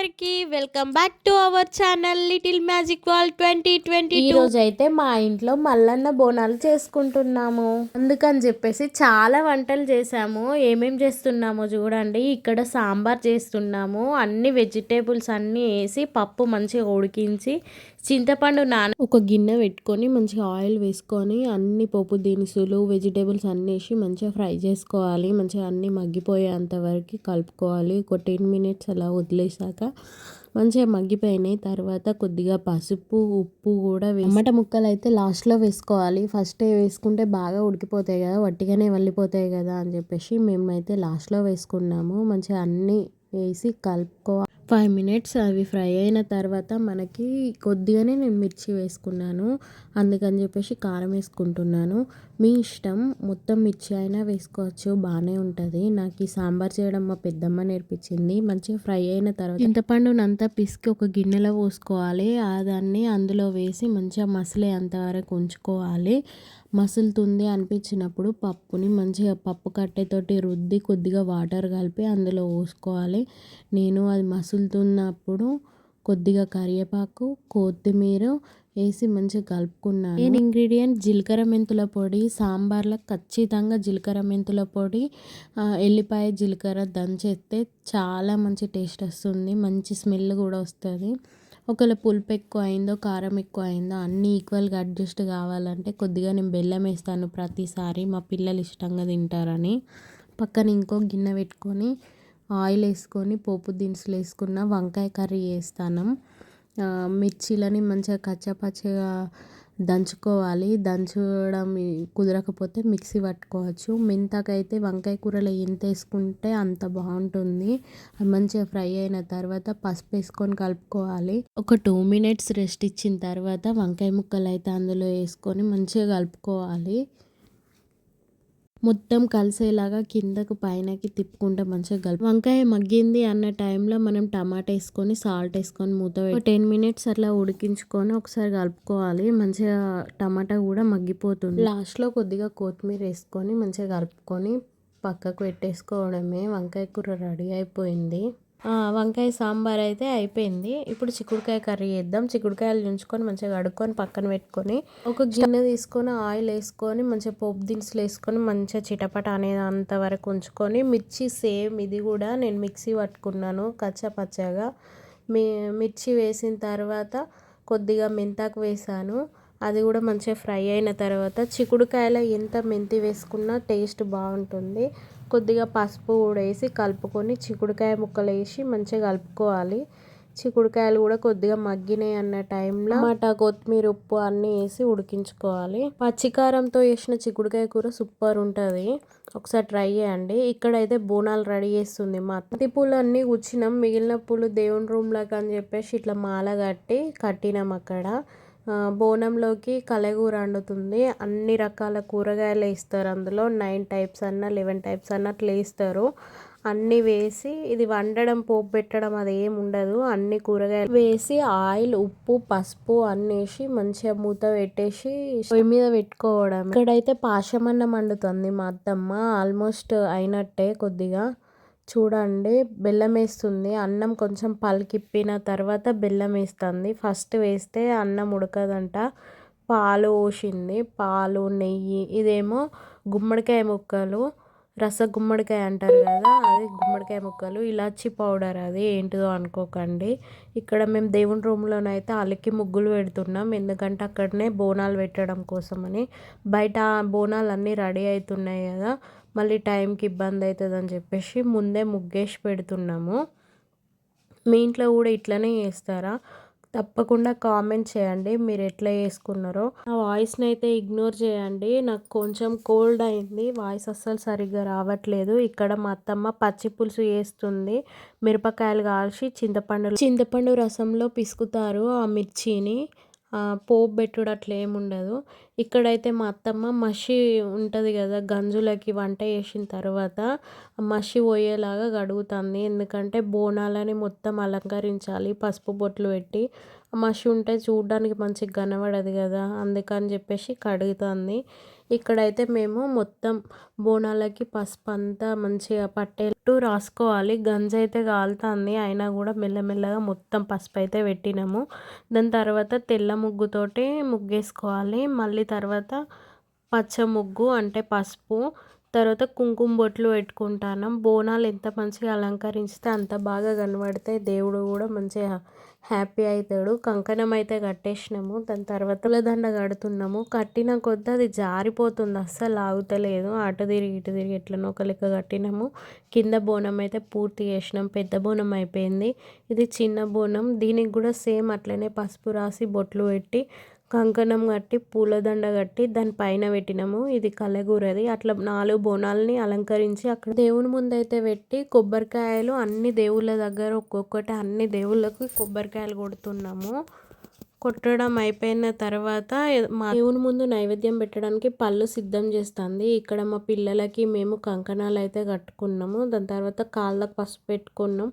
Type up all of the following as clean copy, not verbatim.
అందరికీ welcome back to our channel little magic world 2022. ఈ రోజు అయితే మా ఇంట్లో మల్లన్న బోనాలు చేసుకుంటున్నాము. అందుకని చెప్పేసి చాలా వంటలు చేసాము. ఏమేం చేస్తున్నామో చూడండి. ఇక్కడ సాంబార్ చేస్తున్నాము. అన్ని వెజిటేబుల్స్ అన్నీ వేసి పప్పు మంచిగా ఉడికించి చింతపండు ఒక గిన్నె పెట్టుకొని మంచిగా ఆయిల్ వేసుకొని అన్ని పోపు దినుసులు వెజిటేబుల్స్ అన్నీ వేసి మంచిగా ఫ్రై చేసుకోవాలి. మంచిగా అన్నీ మగ్గిపోయేంత వరకు కలుపుకోవాలి. ఒక 10 మినిట్స్ అలా వదిలేసాక మంచిగా మగ్గిపోయినాయి. తర్వాత కొద్దిగా పసుపు ఉప్పు కూడా టమాటా ముక్కలు అయితే లాస్ట్లో వేసుకోవాలి. ఫస్ట్ వేసుకుంటే బాగా ఉడికిపోతాయి కదా, వట్టిగానే వెళ్ళిపోతాయి కదా అని చెప్పేసి మేమైతే లాస్ట్లో వేసుకున్నాము. మంచిగా అన్నీ వేసి కలుపుకోవాలి. 5 మినిట్స్ అవి ఫ్రై అయిన తర్వాత మనకి కొద్దిగానే నేను మిర్చి వేసుకున్నాను. అందుకని చెప్పేసి కారం వేసుకుంటున్నాను. మీ ఇష్టం, మొత్తం మిర్చి అయినా వేసుకోవచ్చు, బాగానే ఉంటుంది. నాకు ఈ సాంబార్ చేయడం మా పెద్దమ్మ నేర్పించింది. మంచిగా ఫ్రై అయిన తర్వాత చింతపండునంతా పిసికి ఒక గిన్నెలో పోసుకోవాలి. దాన్ని అందులో వేసి మంచిగా మసలే అంతవరకు ఉంచుకోవాలి. మసులుతుంది అనిపించినప్పుడు పప్పుని మంచిగా పప్పు కట్టెతోటి రుద్ది కొద్దిగా వాటర్ కలిపి అందులో పోసుకోవాలి. నేను అది మసులుతున్నప్పుడు కొద్దిగా కరివేపాకు కొత్తిమీర వేసి మంచిగా కలుపుకున్నాను. నేను ఇంగ్రీడియంట్ జీలకర్ర మెంతుల పొడి. సాంబార్లో ఖచ్చితంగా జీలకర్ర మెంతుల పొడి, ఎల్లిపాయ జీలకర్ర దంచేస్తే చాలా మంచి టేస్ట్ వస్తుంది. మంచి స్మెల్ కూడా వస్తుంది. ఒకవేళ పులుపు ఎక్కువ అయిందో కారం ఎక్కువ అయిందో అన్నీ ఈక్వల్గా అడ్జస్ట్ కావాలంటే కొద్దిగా నేను బెల్లం వేస్తాను ప్రతిసారి, మా పిల్లలు ఇష్టంగా తింటారని. పక్కన ఇంకో గిన్నె పెట్టుకొని ఆయిల్ వేసుకొని పోపు దినుసులు వేసుకున్న వంకాయ కర్రీ వేస్తాను. మిర్చీలని మంచిగా కచ్చాపచ్చగా దంచుకోవాలి. దంచడం కుదరకపోతే మిక్సీ పట్టుకోవచ్చు. మెంతాకైతే వంకాయ కూరలో ఎంత వేసుకుంటే అంత బాగుంటుంది. అది మంచిగా ఫ్రై అయిన తర్వాత పసుపు వేసుకొని కలుపుకోవాలి. ఒక 2 మినిట్స్ రెస్ట్ ఇచ్చిన తర్వాత వంకాయ ముక్కలు అయితే అందులో వేసుకొని మంచిగా కలుపుకోవాలి. మొత్తం కలిసేలాగా కిందకు పైనకి తిప్పుకుంటే మంచిగా వంకాయ మగ్గింది అన్న టైంలో మనం టమాటా వేసుకొని సాల్ట్ వేసుకొని మూత 10 మినిట్స్ అట్లా ఉడికించుకొని ఒకసారి కలుపుకోవాలి. మంచిగా టమాటా కూడా మగ్గిపోతుంది. లాస్ట్లో కొద్దిగా కొత్తిమీర వేసుకొని మంచిగా కలుపుకొని పక్కకు పెట్టేసుకోవడమే. వంకాయ కూర రెడీ అయిపోయింది. వంకాయ సాంబార్ అయితే అయిపోయింది. ఇప్పుడు చిక్కుడుకాయ కర్రీ చేద్దాం. చిక్కుడుకాయలు ఉంచుకొని మంచిగా కడుక్కొని పక్కన పెట్టుకొని ఒక గిన్నె తీసుకొని ఆయిల్ వేసుకొని మంచిగా పోపు దినుసులు వేసుకొని మంచిగా చిటపట అనేది అంతవరకు ఉంచుకొని మిర్చి సేమ్ ఇది కూడా నేను మిక్సీ పట్టుకున్నాను కచ్చా పచ్చగా. మిర్చి వేసిన తర్వాత కొద్దిగా మెంతాకు వేసాను. అది కూడా మంచిగా ఫ్రై అయిన తర్వాత చిక్కుడుకాయలో ఎంత మెంతి వేసుకున్నా టేస్ట్ బాగుంటుంది. కొద్దిగా పసుపు కూడా వేసి కలుపుకొని చిక్కుడుకాయ ముక్కలు వేసి మంచిగా కలుపుకోవాలి. చిక్కుడుకాయలు కూడా కొద్దిగా మగ్గినాయి అన్న టైంలో టమాటా కొత్తిమీర ఉప్పు అన్నీ వేసి ఉడికించుకోవాలి. పచ్చికారంతో వేసిన చిక్కుడుకాయ కూర సూపర్ ఉంటుంది. ఒకసారి ట్రై చేయండి. ఇక్కడైతే బోనాలు రెడీ చేస్తుంది మా అత్త. బంతి పూలు అన్నీ కూర్చున్నాం. మిగిలిన పూలు దేవుని రూమ్లోకి అని చెప్పేసి ఇట్లా మాల కట్టినాం అక్కడ. బోనంలోకి కలగూర వండుతుంది. అన్ని రకాల కూరగాయలు వేస్తారు అందులో. 9 టైప్స్ అన్నా 11 టైప్స్ అన్నా అట్లా వేస్తారు. అన్నీ వేసి ఇది వండడం పోపు పెట్టడం అది ఏమి ఉండదు. అన్ని కూరగాయలు వేసి ఆయిల్ ఉప్పు పసుపు అన్నీ వేసి మంచిగా మూత పెట్టేసి పొయ్యి మీద పెట్టుకోవడం. ఇక్కడైతే పాశమన్నం వండుతుంది మా అత్తమ్మ. ఆల్మోస్ట్ అయినట్టే. కొద్దిగా చూడండి బెల్లం వేస్తుంది. అన్నం కొంచెం పలికిప్పిన తర్వాత బెల్లం వేస్తుంది. ఫస్ట్ వేస్తే అన్నం ఉడకదంట. పాలు పోసింది. పాలు నెయ్యి. ఇదేమో గుమ్మడికాయ ముక్కలు, రస గుమ్మడికాయ అంటారు కదా, అది గుమ్మడికాయ ముక్కలు, ఇలాచి పౌడర్, అది ఏంటిదో అనుకోకండి. ఇక్కడ మేము దేవుని రూమ్లోనైతే అలికి ముగ్గులు పెడుతున్నాం. ఎందుకంటే అక్కడనే బోనాలు పెట్టడం కోసమని. బయట బోనాలు అన్నీ రెడీ అవుతున్నాయి కదా, మళ్ళీ టైంకి ఇబ్బంది అవుతుంది అని చెప్పేసి ముందే ముగ్గేసి పెడుతున్నాము. మీ ఇంట్లో కూడా ఇట్లనే చేస్తారా? తప్పకుండా కామెంట్ చేయండి మీరు ఎట్లా చేసుకున్నారో. నా వాయిస్ని అయితే ఇగ్నోర్ చేయండి. నాకు కొంచెం కోల్డ్ అయింది. వాయిస్ అస్సలు సరిగ్గా రావట్లేదు. ఇక్కడ మా అత్తమ్మ పచ్చి పులుసు చేస్తుంది. మిరపకాయలు కాల్చి చింతపండు రసంలో పిసుకుతారు ఆ మిర్చిని. పోపు పెట్టుడు అట్లా ఏముండదు. ఇక్కడైతే మా అత్తమ్మ మసి ఉంటుంది కదా, గంజులకి వంట చేసిన తర్వాత మసి పోయేలాగా కడుగుతుంది. ఎందుకంటే బోనాలని మొత్తం అలంకరించాలి పసుపు బొట్లు పెట్టి. మసి ఉంటే చూడడానికి మంచిగా కనబడదు కదా, అందుకని చెప్పేసి కడుగుతుంది. ఇక్కడైతే మేము మొత్తం బోనాలకి పసుపు అంతా మంచిగా పట్టేట్టు రాసుకోవాలి. గంజి అయితే కాలుతుంది, అయినా కూడా మెల్లమెల్లగా మొత్తం పసుపు అయితే పెట్టినాము. దాని తర్వాత తెల్ల ముగ్గుతోటి ముగ్గేసుకోవాలి. మళ్ళీ తర్వాత పచ్చ ముగ్గు అంటే పసుపు, తర్వాత కుంకుమ బొట్లు పెట్టుకుంటాను. బోనాలు ఎంత మంచిగా అలంకరిస్తే అంత బాగా కనబడతాయి. దేవుడు కూడా మంచిగా హ్యాపీ అవుతాడు. కంకణం అయితే కట్టేసినాము. దాని తర్వాత పూలదండ కడుతున్నాము. కట్టిన కొద్దీ అది జారిపోతుంది, అస్సలు ఆగుతలేదు. అటు తిరిగి ఇటు తిరిగి ఎట్లనో ఒక లెక్క కట్టినాము. కింద బోనం అయితే పూర్తి చేసినాం. పెద్ద బోనం అయిపోయింది. ఇది చిన్న బోనం. దీనికి కూడా సేమ్ అట్లనే పసుపు రాసి బొట్లు పెట్టి కంకణం కట్టి పూలదండ కట్టి దాని పైన పెట్టినాము. ఇది కలగూరది. అట్లా 4 బోనాలని అలంకరించి అక్కడ దేవుని ముందైతే పెట్టి కొబ్బరికాయలు అన్ని దేవుళ్ళ దగ్గర ఒక్కొక్కటి అన్ని దేవుళ్ళకు కొబ్బరికాయలు కొడుతున్నాము. కొట్టడం అయిపోయిన తర్వాత మా దేవుని ముందు నైవేద్యం పెట్టడానికి పళ్ళు సిద్ధం చేస్తుంది. ఇక్కడ మా పిల్లలకి మేము కంకణాలు అయితే కట్టుకున్నాము. దాని తర్వాత కాళ్ళకు పసుపు పెట్టుకున్నాం.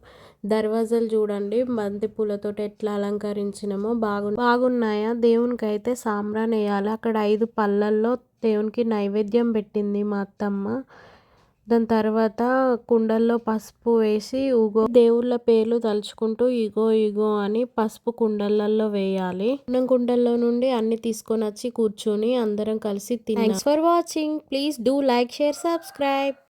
దర్వాజాలు చూడండి బంతి పూలతోటి ఎట్లా అలంకరించినామో బాగున్నాయా. దేవునికి అయితే సాంబ్రాన్ వేయాలి. అక్కడ 5 పళ్ళల్లో దేవునికి నైవేద్యం పెట్టింది మా అత్తమ్మ. దాని తర్వాత కుండల్లో పసుపు వేసి దేవుళ్ళ పేర్లు తలుచుకుంటూ ఇగో ఇగో అని పసుపు కుండలలో వేయాలి. కుండల్లో నుండి అన్ని తీసుకొని వచ్చి కూర్చొని అందరం కలిసి తిన్నాం. Thanks for watching. Please do like, share, subscribe.